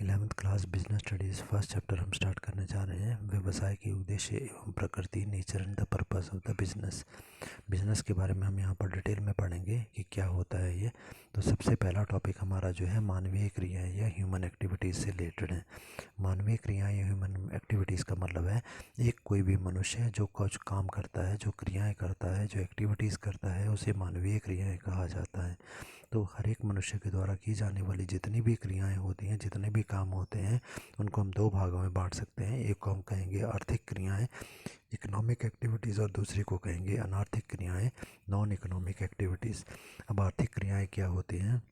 11th class business studies first chapter हम start करने जा रहे हैं। व्यवसाय के उद्देश्य एवं प्रकृति, nature and the purpose of the business. Business के बारे में हम यहाँ पर डिटेल में पढ़ेंगे कि क्या होता है ये। तो सबसे पहला टॉपिक हमारा जो है मानवीय क्रियाएं या ह्यूमन एक्टिविटीज़ से रिलेटेड है। मानवीय क्रियाएं या ह्यूमन एक्टिविटीज़ का मतलब है एक कोई भी मनुष्य जो कुछ काम करता है, जो क्रियाएं करता है, जो एक्टिविटीज़ करता है, उसे मानवीय क्रियाएं कहा जाता है। तो हर एक मनुष्य के द्वारा की जाने वाली जितनी भी क्रियाएं होती हैं, जितने भी काम होते हैं, उनको हम दो भागों में बांट सकते हैं। एक को हम कहेंगे आर्थिक क्रियाएं, इकोनॉमिक एक्टिविटीज़, और दूसरी को कहेंगे अनार्थिक क्रियाएं, नॉन इकोनॉमिक एक्टिविटीज़। अब आर्थिक क्रियाएं क्या होती हैं?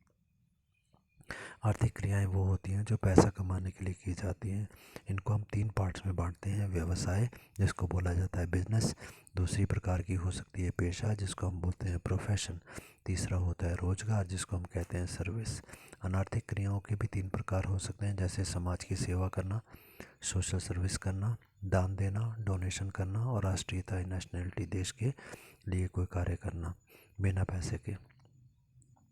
आर्थिक क्रियाएं वो होती हैं जो पैसा कमाने के लिए की जाती हैं। इनको हम तीन पार्ट्स में बांटते हैं। व्यवसाय, जिसको बोला जाता है बिजनेस। दूसरी प्रकार की हो सकती है पेशा, जिसको हम बोलते हैं प्रोफेशन। तीसरा होता है रोजगार, जिसको हम कहते हैं सर्विस। अनार्थिक क्रियाओं के भी तीन प्रकार हो सकते हैं, जैसे समाज की सेवा करना, सोशल सर्विस करना, दान देना, डोनेशन करना, और राष्ट्रीयता या नेशनलिटी, देश के लिए कोई कार्य करना बिना पैसे के।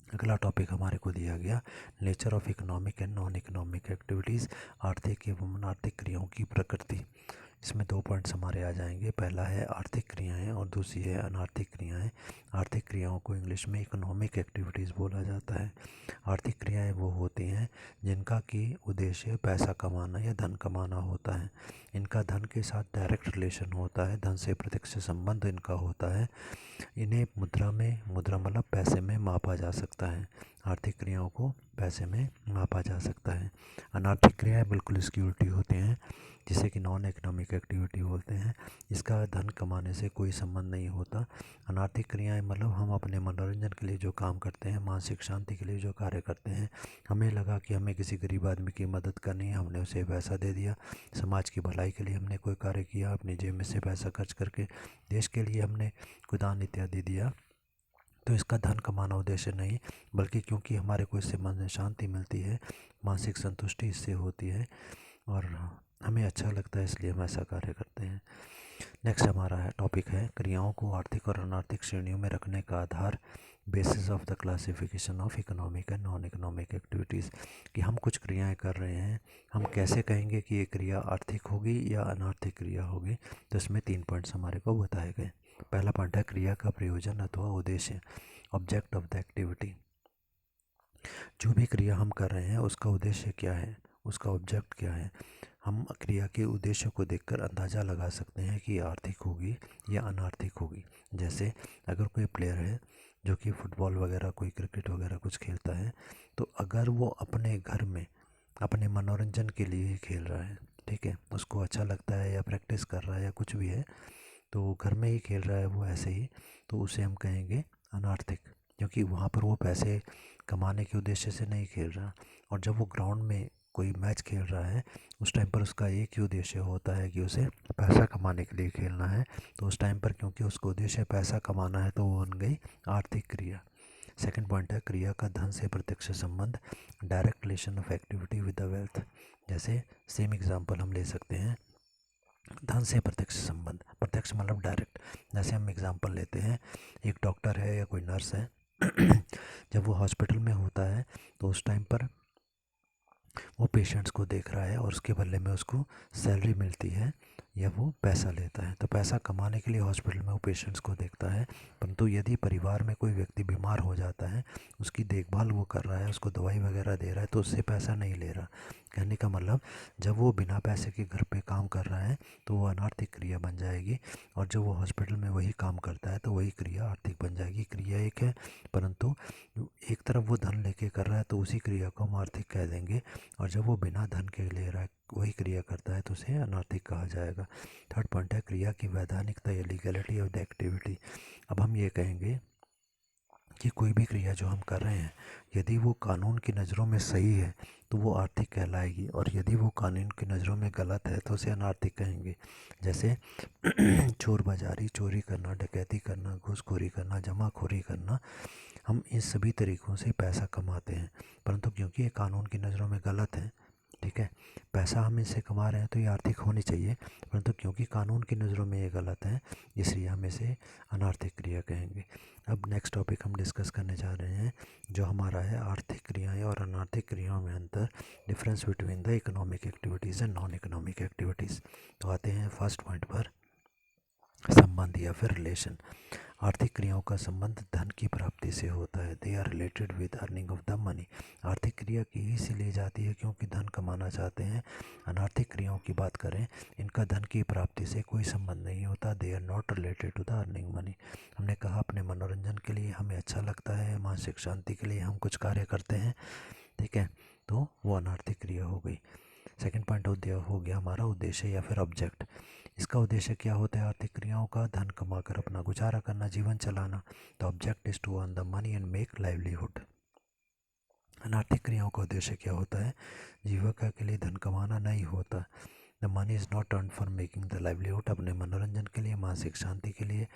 अगला टॉपिक हमारे को दिया गया nature of economic and non economic activities, आर्थिक एवं अनार्थिक क्रियाओं की प्रकृति। इसमें दो पॉइंट्स हमारे आ जाएंगे। पहला है आर्थिक क्रियाएं और दूसरी है अनार्थिक क्रियाएं। आर्थिक क्रियाओं को इंग्लिश में इकोनॉमिक एक्टिविटीज़ बोला जाता है। आर्थिक क्रियाएं वो होती हैं जिनका कि उद्देश्य पैसा कमाना या धन कमाना होता है। इनका धन के साथ डायरेक्ट रिलेशन होता है, धन से प्रत्यक्ष संबंध इनका होता है। इन्हें मुद्रा मतलब पैसे में मापा जा सकता है। आर्थिक क्रियाओं को पैसे में मापा जा सकता है। अनार्थिक क्रियाएं बिल्कुल इसकी उल्टी होती हैं, जिसे कि नॉन इकोनॉमिक एक्टिविटी बोलते हैं। इसका धन कमाने से कोई संबंध नहीं होता। अनार्थिक क्रियाएं मतलब हम अपने मनोरंजन के लिए जो काम करते हैं, मानसिक शांति के लिए जो कार्य करते हैं। हमें लगा कि हमें किसी गरीब आदमी की मदद करनी है, हमने उसे पैसा दे दिया। समाज की भलाई के लिए हमने कोई कार्य किया, अपनी जेब में से पैसा खर्च करके देश के लिए हमने कोई दान इत्यादि दिया। तो इसका धन कमाना उद्देश्य नहीं, बल्कि क्योंकि हमारे को इससे मन में शांति मिलती है, मानसिक संतुष्टि इससे होती है और हमें अच्छा लगता है, इसलिए हम ऐसा कार्य करते हैं। नेक्स्ट हमारा है टॉपिक है क्रियाओं को आर्थिक और अनार्थिक श्रेणियों में रखने का आधार, basis of the classification of economic and non economic activities. कि हम कुछ क्रियाएं कर रहे हैं, हम कैसे कहेंगे कि ये क्रिया आर्थिक होगी या अनार्थिक क्रिया होगी। तो इसमें तीन पॉइंट्स हमारे को बताए गए। पहला पॉइंट है क्रिया का प्रयोजन अथवा उद्देश्य, ऑब्जेक्ट ऑफ द एक्टिविटी। जो भी क्रिया हम कर रहे हैं उसका उद्देश्य क्या है, उसका ऑब्जेक्ट क्या है। हम क्रिया के उद्देश्य को देखकर अंदाज़ा लगा सकते हैं कि आर्थिक होगी या अनार्थिक होगी। जैसे अगर कोई प्लेयर है जो कि फुटबॉल वगैरह, कोई क्रिकेट वगैरह कुछ खेलता है, तो अगर वो अपने घर में अपने मनोरंजन के लिए ही खेल रहा है, ठीक है, उसको अच्छा लगता है या प्रैक्टिस कर रहा है या कुछ भी है, तो घर में ही खेल रहा है वो ऐसे ही, तो उसे हम कहेंगे अनार्थिक, क्योंकि वहाँ पर वो पैसे कमाने के उद्देश्य से नहीं खेल रहा। और जब वो ग्राउंड में कोई मैच खेल रहा है, उस टाइम पर उसका एक ही उद्देश्य होता है कि उसे पैसा कमाने के लिए खेलना है। तो उस टाइम पर क्योंकि उसका उद्देश्य पैसा कमाना है, तो वो बन गई आर्थिक क्रिया। सेकंड पॉइंट है क्रिया का धन से प्रत्यक्ष संबंध, direct relation of activity with the wealth. जैसे सेम एग्जांपल हम ले सकते हैं, धन से प्रत्यक्ष संबंध, प्रत्यक्ष मतलब डायरेक्ट। जैसे हम एग्जांपल लेते हैं, एक डॉक्टर है या कोई नर्स है जब वो हॉस्पिटल में होता है, तो उस टाइम पर वो पेशेंट्स को देख रहा है और उसके बदले में उसको सैलरी मिलती है या वो पैसा लेता है। तो पैसा कमाने के लिए हॉस्पिटल में वो पेशेंट्स को देखता है, परंतु यदि परिवार में कोई व्यक्ति बीमार हो जाता है, उसकी देखभाल वो कर रहा है, उसको दवाई वगैरह दे रहा है, तो उससे पैसा नहीं ले रहा। कहने का मतलब जब वो बिना पैसे के घर पे काम कर रहा है तो वो अनार्थिक क्रिया बन जाएगी, और जब वो हॉस्पिटल में वही काम करता है तो वही क्रिया आर्थिक बन जाएगी। क्रिया एक है, परंतु एक तरफ वो धन लेके कर रहा है तो उसी क्रिया को हम आर्थिक कह देंगे, और जब वो बिना धन के ले रहा है वही क्रिया करता है तो उसे अनैतिक कहा जाएगा। थर्ड पॉइंट है क्रिया की वैधानिकता या लीगलिटी ऑफ द एक्टिविटी। अब हम ये कहेंगे कि कोई भी क्रिया जो हम कर रहे हैं, यदि वो कानून की नज़रों में सही है तो वो आर्थिक कहलाएगी, और यदि वो कानून की नज़रों में गलत है तो उसे अनार्थिक कहेंगे। जैसे चोर बाजारी, चोरी करना, डकैती करना, घूसखोरी करना, जमाखोरी करना, हम इन सभी तरीक़ों से पैसा कमाते हैं, परंतु क्योंकि ये कानून की नज़रों में गलत है, ठीक है। पैसा हम इनसे कमा रहे हैं तो ये आर्थिक होनी चाहिए, परंतु क्योंकि कानून की नज़रों में ये गलत है, इसलिए हम इसे अनार्थिक क्रिया कहेंगे। अब नेक्स्ट टॉपिक हम डिस्कस करने जा रहे हैं जो हमारा है आर्थिक क्रियाएं और अनार्थिक क्रियाओं में अंतर, difference between the economic activities and non economic activities. तो आते हैं फर्स्ट पॉइंट पर, संबंध या फिर रिलेशन। आर्थिक क्रियाओं का संबंध धन की प्राप्ति से होता है। They are related with earning of the money. आर्थिक क्रिया की ही इसीलिए जाती है क्योंकि धन कमाना चाहते हैं। अनार्थिक क्रियाओं की बात करें, इनका धन की प्राप्ति से कोई संबंध नहीं होता। They are not related to the earning money. हमने कहा अपने मनोरंजन के लिए हमें अच्छा लगता है, मानसिक शांति के लिए हम कुछ कार्य करते हैं, ठीक है, तो वो अनार्थिक क्रिया हो गई। सेकेंड पॉइंट हो गया हमारा उद्देश्य या फिर ऑब्जेक्ट। इसका उद्देश्य क्या होता है आर्थिक क्रियाओं का? धन कमाकर अपना गुजारा करना, जीवन चलाना। The object is to earn the money and make livelihood. अनार्थिक क्रियाओं का उद्देश्य क्या होता है? जीविका के लिए धन कमाना नहीं होता। The money is not earn for making the livelihood. अपने मनोरंजन के लिए, मानसिक शांति के लिए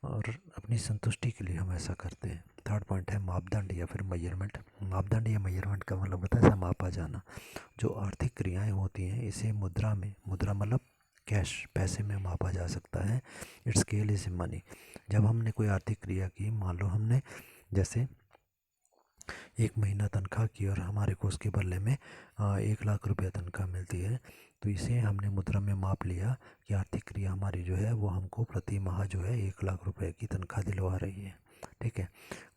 और अपनी संतुष्टि के लिए हम ऐसा करते हैं। थर्ड पॉइंट है मापदंड या फिर मेजरमेंट। मापदंड या मेजरमेंट का मतलब होता है मापा जाना। जो आर्थिक क्रियाएं होती हैं इसे मुद्रा में, मुद्रा मतलब कैश, पैसे में मापा जा सकता है। It's scale is money. जब हमने कोई आर्थिक क्रिया की, मान लो हमने जैसे 1 महीना तनख्वाह की और हमारे को उसके बदले में 1 लाख रुपया तनख्वाह मिलती है, तो इसे हमने मुद्रा में माप लिया कि आर्थिक क्रिया हमारी जो है वो हमको प्रति माह जो है 1 लाख रुपए की तनख्वाह दिलवा रही है, ठीक है।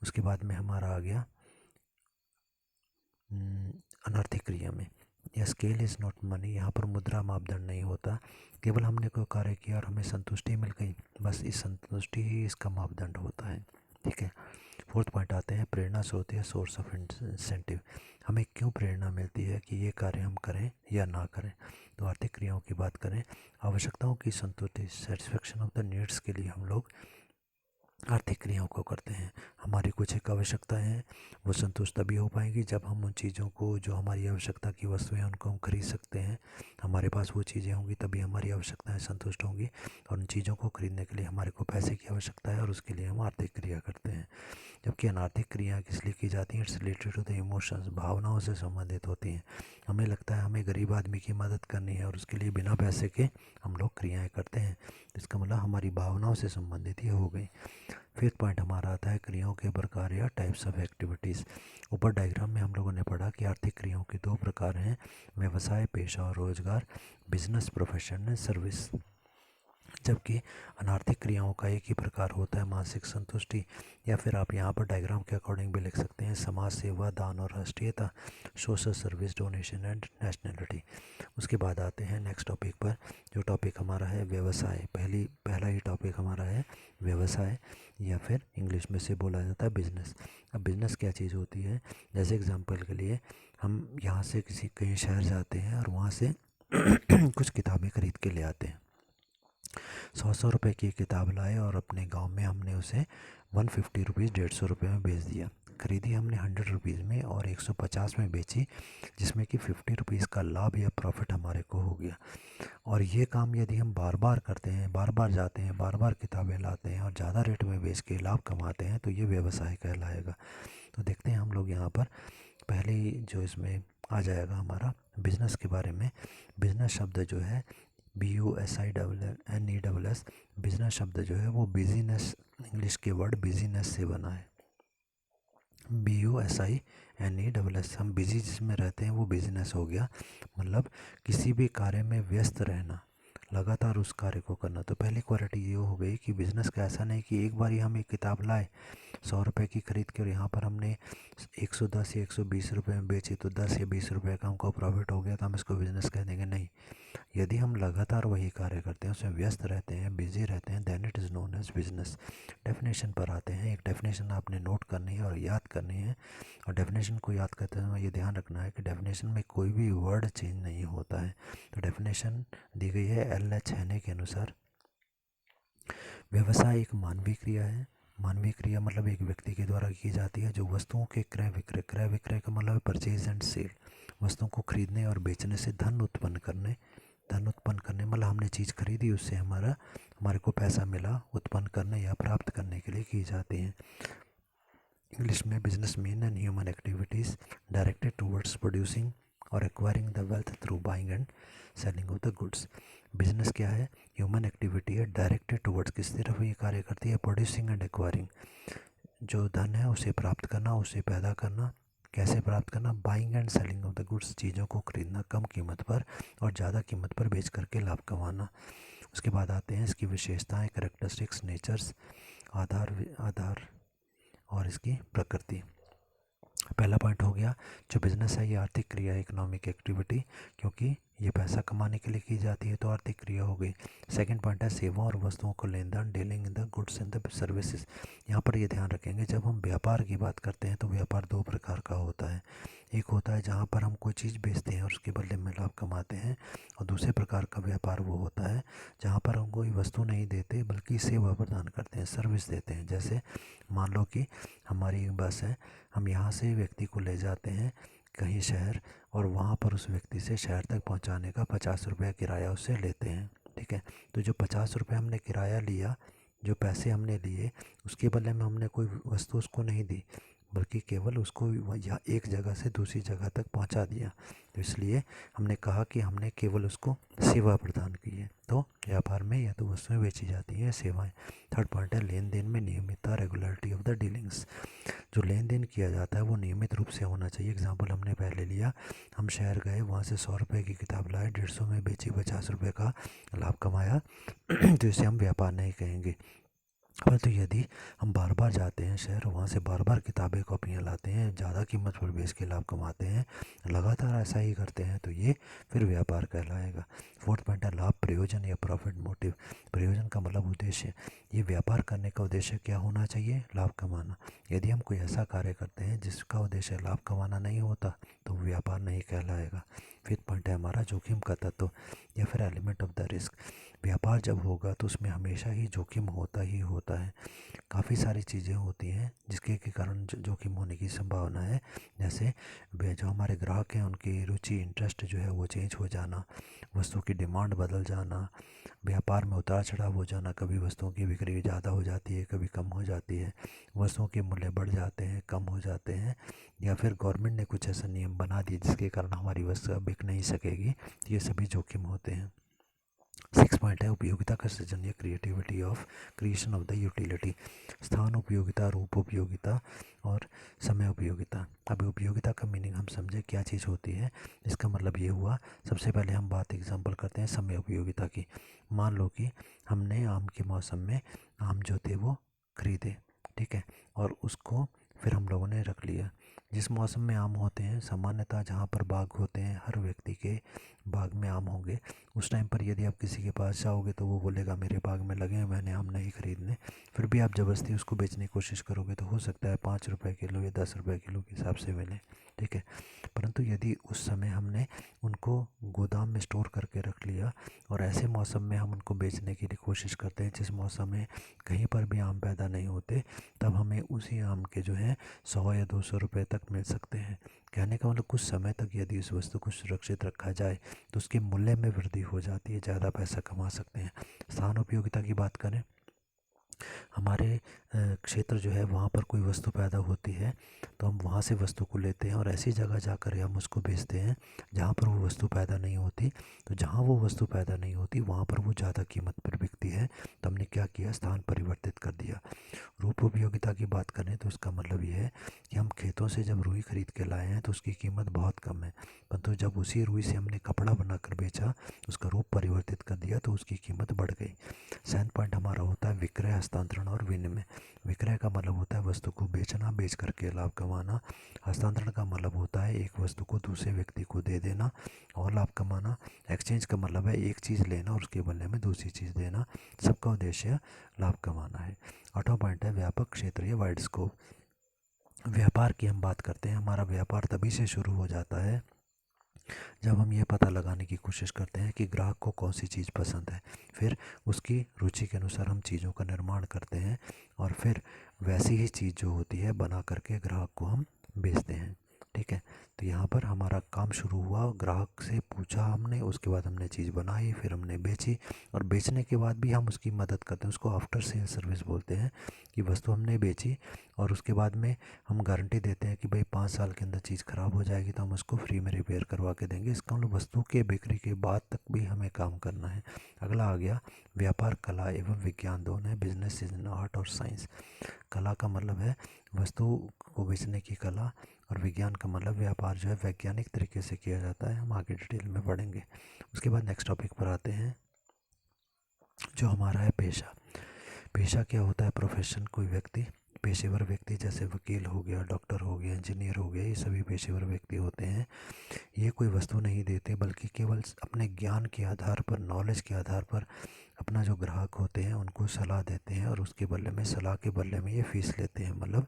उसके बाद में हमारा आ गया अनार्थिक क्रिया में, या स्केल इज़ नॉट मनी। यहाँ पर मुद्रा मापदंड नहीं होता, केवल हमने कोई कार्य किया और हमें संतुष्टि मिल गई, बस इस संतुष्टि ही इसका मापदंड होता है, ठीक है। फोर्थ पॉइंट आते हैं प्रेरणा स्रोत या सोर्स ऑफ इंसेंटिव। हमें क्यों प्रेरणा मिलती है कि ये कार्य हम करें या ना करें? तो आर्थिक क्रियाओं की बात करें, आवश्यकताओं की संतुष्टि, सेटिस्फेक्शन ऑफ द नीड्स के लिए हम लोग आर्थिक क्रियाओं को करते हैं। हमारी कुछ एक आवश्यकताएं हैं, वो संतुष्ट तभी हो पाएंगी जब हम उन चीज़ों को, जो हमारी आवश्यकता की वस्तुएं उनको हम खरीद सकते हैं। हमारे पास वो चीज़ें होंगी तभी हमारी आवश्यकताएं संतुष्ट होंगी, और उन चीज़ों को खरीदने के लिए हमारे को पैसे की आवश्यकता है और उसके लिए हम आर्थिक क्रिया करते हैं। जबकि अनार्थिक क्रियाएं किस लिए की जाती हैं? It's related to the emotions, भावनाओं से संबंधित होती हैं। हमें लगता है हमें गरीब आदमी की मदद करनी है और उसके लिए बिना पैसे के हम लोग क्रियाएँ करते हैं, इसका मतलब हमारी भावनाओं से संबंधित ये हो गई। फिफ्थ पॉइंट हमारा आता है क्रियाओं के प्रकार या टाइप्स ऑफ एक्टिविटीज़। ऊपर डायग्राम में हम लोगों ने पढ़ा कि आर्थिक क्रियाओं के 2 प्रकार हैं, व्यवसाय, पेशा और रोजगार, बिजनेस, प्रोफेशन एंड सर्विस। जबकि अनार्थिक क्रियाओं का एक ही प्रकार होता है, मानसिक संतुष्टि, या फिर आप यहाँ पर डायग्राम के अकॉर्डिंग भी लिख सकते हैं, समाज सेवा, दान और राष्ट्रीयता, social service, donation and nationality. उसके बाद आते हैं नेक्स्ट टॉपिक पर, जो टॉपिक हमारा है व्यवसाय। पहला ही टॉपिक हमारा है व्यवसाय, या फिर इंग्लिश में से बोला जाता है बिजनेस। अब बिजनेस क्या चीज़ होती है? जैसे एग्जांपल के लिए हम यहाँ से कहीं शहर जाते हैं और वहाँ से कुछ किताबें खरीद के ले आते हैं। 100 रुपये की किताब लाए और अपने गांव में हमने उसे 150 रुपीज़, 150 रुपये में बेच दिया। खरीदी हमने 100 रुपीज़ में और 150 में बेची, जिसमें कि 50 रुपीज़ का लाभ या प्रॉफिट हमारे को हो गया। और ये काम यदि हम बार बार करते हैं, बार बार जाते हैं, बार बार किताबें लाते हैं और ज़्यादा रेट में बेच के लाभ कमाते हैं, तो ये व्यवसाय कहलाएगा। तो देखते हैं हम लोग यहाँ पर पहले ही जो इसमें आ जाएगा हमारा बिजनेस के बारे में। बिजनेस शब्द जो है BUSINESS, बिजनेस शब्द जो है वो बिजीनेस, इंग्लिश के वर्ड बिजीनेस से बना है। BUSINESS, हम बिजी जिसमें रहते हैं वो बिजनेस हो गया, मतलब किसी भी कार्य में व्यस्त रहना, लगातार उस कार्य को करना। तो पहली क्वालिटी ये हो गई कि बिज़नेस का ऐसा नहीं कि एक बार ही हम एक किताब लाए 100 रुपये की खरीद के और यहाँ पर हमने 110 या 120 रुपये में बेची, तो 10 या 20 रुपये का हमको प्रॉफिट हो गया तो हम इसको बिज़नेस कह देंगे। नहीं, यदि हम लगातार वही कार्य करते हैं, उसमें व्यस्त रहते हैं, बिजी रहते हैं, then it is known as business. Definition पर आते हैं। एक डेफिनेशन आपने नोट करनी है और याद करनी है, और डेफिनेशन को याद करते समय ये ध्यान रखना है कि डेफिनेशन में कोई भी वर्ड चेंज नहीं होता है। तो डेफिनेशन दी गई है LH हैने के अनुसार, व्यवसाय एक मानवीय क्रिया है। मानवीय क्रिया मतलब एक व्यक्ति के द्वारा की जाती है जो वस्तुओं के क्रय विक्रय, क्रय विक्रय का मतलब परचेज एंड सेल, वस्तुओं को खरीदने और बेचने से धन उत्पन्न करने मतलब हमने चीज़ खरीदी, उससे हमारे को पैसा मिला, उत्पन्न करने या प्राप्त करने के लिए की जाती है। इंग्लिश में business mean and human activities directed towards producing और acquiring the wealth through buying and selling of the goods. Business क्या है? ह्यूमन एक्टिविटी है, डायरेक्टेड टुवर्ड्स, किस तरफ ये कार्य करती है? प्रोड्यूसिंग एंड एक्वायरिंग, जो धन है उसे प्राप्त करना, उसे पैदा करना। कैसे प्राप्त करना? Buying and selling of the goods, चीज़ों को खरीदना कम कीमत पर और ज़्यादा कीमत पर बेच करके लाभ कमाना। उसके बाद आते हैं इसकी विशेषताएं, करेक्टरिस्टिक्स, नेचर्स, आधार और इसकी प्रकृति। पहला पॉइंट हो गया, जो बिजनेस है ये आर्थिक क्रिया, इकोनॉमिक एक्टिविटी, क्योंकि ये पैसा कमाने के लिए की जाती है तो आर्थिक क्रिया हो गई। सेकंड पॉइंट है सेवा और वस्तुओं को लेन देन, dealing in the goods and the services. यहाँ पर ये ध्यान रखेंगे, जब हम व्यापार की बात करते हैं तो व्यापार दो प्रकार का होता है। एक होता है जहाँ पर हम कोई चीज़ बेचते हैं और उसके बदले में लाभ कमाते हैं, और दूसरे प्रकार का व्यापार वो होता है जहाँ पर हम कोई वस्तु नहीं देते बल्कि सेवा प्रदान करते हैं, सर्विस देते हैं। जैसे मान लो कि हमारी बस है, हम यहाँ से व्यक्ति को ले जाते हैं कहीं शहर, और वहाँ पर उस व्यक्ति से शहर तक पहुँचाने का 50 रुपया किराया उससे लेते हैं, ठीक है। तो जो 50 रुपये हमने किराया लिया, जो पैसे हमने लिए, उसके बदले में हमने कोई वस्तु उसको नहीं दी, बल्कि केवल उसको या एक जगह से दूसरी जगह तक पहुंचा दिया। तो इसलिए हमने कहा कि हमने केवल उसको सेवा प्रदान की है। तो व्यापार में या तो वस्तुएं बेची जाती हैं, सेवाएं। थर्ड पॉइंट है लेन देन में नियमितता, रेगुलरिटी ऑफ द डीलिंग्स। जो लेन देन किया जाता है वो नियमित रूप से होना चाहिए। एग्जाम्पल हमने पहले लिया, हम शहर गए, वहाँ से 100 रुपये की किताब लाए, 150 में बेची, 50 रुपये का लाभ कमाया तो इसे हम व्यापार नहीं कहेंगे। परंतु यदि हम बार बार जाते हैं शहर, वहाँ से बार बार किताबें कॉपियाँ लाते हैं, ज़्यादा कीमत पर बेच के लाभ कमाते हैं, लगातार ऐसा ही करते हैं, तो ये फिर व्यापार कहलाएगा। फोर्थ पॉइंट है लाभ, प्रयोजन या प्रॉफिट मोटिव। प्रयोजन का मतलब उद्देश्य। ये व्यापार करने का उद्देश्य क्या होना चाहिए? लाभ कमाना। यदि हम कोई ऐसा कार्य करते हैं जिसका उद्देश्य लाभ कमाना नहीं होता तो व्यापार नहीं कहलाएगा। फिफ्थ पॉइंट है हमारा जोखिम का तत्व या फिर एलिमेंट ऑफ द रिस्क। व्यापार जब होगा तो उसमें हमेशा ही जोखिम होता ही होता है। काफ़ी सारी चीज़ें होती हैं जिसके के कारण जोखिम होने की संभावना है। जैसे जो हमारे ग्राहक हैं उनकी रुचि, इंटरेस्ट जो है वो चेंज हो जाना, वस्तु की डिमांड बदल जाना, व्यापार में उतार चढ़ाव हो जाना, कभी वस्तुओं की बिक्री ज़्यादा हो जाती है, कभी कम हो जाती है, वस्तुओं के मूल्य बढ़ जाते हैं, कम हो जाते हैं, या फिर गवर्नमेंट ने कुछ ऐसा नियम बना दिए जिसके कारण हमारी वस्तु अब बिक नहीं सकेगी। ये सभी जोखिम होते हैं। सिक्स पॉइंट है उपयोगिता का सृजन या creativity of creation of the utility. स्थान उपयोगिता, रूप उपयोगिता और समय उपयोगिता। अब उपयोगिता का मीनिंग हम समझे क्या चीज़ होती है। इसका मतलब ये हुआ, सबसे पहले हम बात एग्जांपल करते हैं समय उपयोगिता की। मान लो कि हमने आम के मौसम में आम जो थे वो खरीदे, ठीक है, और उसको फिर हम लोगों ने रख लिया। जिस मौसम में आम होते हैं, सामान्यतः जहाँ पर बाग होते हैं, हर व्यक्ति के बाग में आम होंगे, उस टाइम पर यदि आप किसी के पास जाओगे तो वो बोलेगा मेरे बाग में लगे हैं, मैंने आम नहीं खरीदने। फिर भी आप ज़बरदस्ती उसको बेचने की कोशिश करोगे तो हो सकता है 5 रुपये किलो या 10 रुपये किलो के हिसाब से मिले, ठीक है। परंतु यदि उस समय हमने उनको गोदाम में स्टोर करके रख लिया और ऐसे मौसम में हम उनको बेचने की कोशिश करते हैं जिस मौसम में कहीं पर भी आम पैदा नहीं होते, तब हमें उसी आम के जो है 100 या 200 रुपये तक मिल सकते हैं। कहने का मतलब कुछ समय तक यदि उस वस्तु को सुरक्षित रखा जाए तो उसके मूल्य में वृद्धि हो जाती है, ज़्यादा पैसा कमा सकते हैं। स्थान उपयोगिता की बात करें, हमारे क्षेत्र जो है वहाँ पर कोई वस्तु पैदा होती है तो हम वहाँ से वस्तु को लेते हैं और ऐसी जगह जाकर हम उसको बेचते हैं जहाँ पर वो वस्तु पैदा नहीं होती। तो जहाँ वो वस्तु पैदा नहीं होती वहाँ पर वो ज़्यादा कीमत पर बिकती है, तो हमने क्या किया, स्थान परिवर्तित कर दिया। रूप उपयोगिता की बात करें तो उसका मतलब ये है कि हम खेतों से जब रुई खरीद के लाए हैं तो उसकी कीमत बहुत कम है, परंतु जब उसी रुई से हमने कपड़ा बनाकर बेचा, उसका रूप परिवर्तित कर दिया तो उसकी कीमत बढ़ गई। सेकंड पॉइंट हमारा होता है विक्रय, हस्तांतरण और विनिमय। विक्रय का मतलब होता है वस्तु को बेचना, बेच करके लाभ कमाना। हस्तांतरण का मतलब होता है एक वस्तु को दूसरे व्यक्ति को दे देना और लाभ कमाना। एक्सचेंज का मतलब है एक चीज़ लेना और उसके बदले में दूसरी चीज़ देना। सबका उद्देश्य लाभ कमाना है। आठवां पॉइंट है व्यापक क्षेत्र या वाइड स्कोप। व्यापार की हम बात करते हैं, हमारा व्यापार तभी से शुरू हो जाता है जब हम ये पता लगाने की कोशिश करते हैं कि ग्राहक को कौन सी चीज़ पसंद है, फिर उसकी रुचि के अनुसार हम चीज़ों का निर्माण करते हैं और फिर वैसी ही चीज़ जो होती है बना करके ग्राहक को हम बेचते हैं। ठीक है। तो यहाँ पर हमारा काम शुरू हुआ, ग्राहक से पूछा हमने, उसके बाद हमने चीज़ बनाई, फिर हमने बेची, और बेचने के बाद भी हम उसकी मदद करते हैं, उसको आफ्टर सेल सर्विस बोलते हैं। कि वस्तु हमने बेची और उसके बाद में हम गारंटी देते हैं कि भाई 5 साल के अंदर चीज़ ख़राब हो जाएगी तो हम उसको फ्री में रिपेयर करवा के देंगे। इसका मतलब वस्तु के बिक्री के बाद तक भी हमें काम करना है। अगला आ गया व्यापार कला एवं विज्ञान दोनों है। बिजनेस इज एन आर्ट और साइंस। कला का मतलब है वस्तु को बेचने की कला, और विज्ञान का मतलब व्यापार जो है वैज्ञानिक तरीके से किया जाता है। हम आगे डिटेल में पढ़ेंगे। उसके बाद नेक्स्ट टॉपिक पर आते हैं जो हमारा है पेशा। पेशा क्या होता है? प्रोफेशन, कोई व्यक्ति, पेशेवर व्यक्ति, जैसे वकील हो गया, डॉक्टर हो गया, इंजीनियर हो गया, ये सभी पेशेवर व्यक्ति होते हैं। ये कोई वस्तु नहीं देते बल्कि केवल अपने ज्ञान के आधार पर, नॉलेज के आधार पर अपना जो ग्राहक होते हैं उनको सलाह देते हैं, और उसके बदले में, सलाह के बदले में ये फ़ीस लेते हैं। मतलब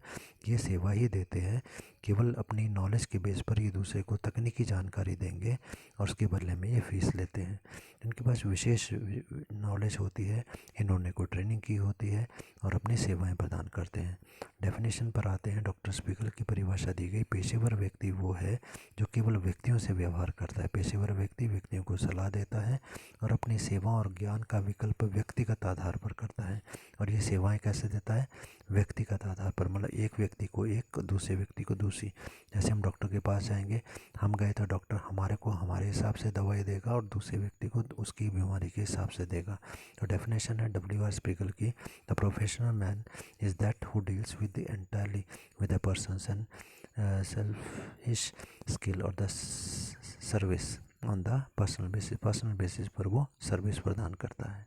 ये सेवा ही देते हैं, केवल अपनी नॉलेज के बेस पर ये दूसरे को तकनीकी जानकारी देंगे और उसके बदले में ये फ़ीस लेते हैं। इनके पास विशेष नॉलेज होती है, इन्होंने कोई ट्रेनिंग की होती है और अपनी सेवाएं प्रदान करते हैं। डेफिनेशन पर आते हैं। डॉक्टर स्पीकल की परिभाषा दी गई। पेशेवर व्यक्ति वो है जो केवल व्यक्तियों से व्यवहार करता है। पेशेवर व्यक्ति व्यक्तियों को सलाह देता है और अपनी सेवा और ज्ञान का विकल्प व्यक्तिगत आधार पर करता है। और ये सेवाएं कैसे देता है? व्यक्तिगत आधार पर, मतलब एक व्यक्ति को एक, दूसरे व्यक्ति को दूसरी। जैसे हम डॉक्टर के पास जाएंगे, हम गए तो डॉक्टर हमारे को हमारे हिसाब से दवाई देगा और दूसरे व्यक्ति को उसकी बीमारी के हिसाब से देगा। तो डेफिनेशन है डब्ल्यू आर स्पीकल की। The professional man is that who deals with the entirely with the persons and selfish skill और the service on the personal basis. Personal basis पर वो सर्विस प्रदान करता है।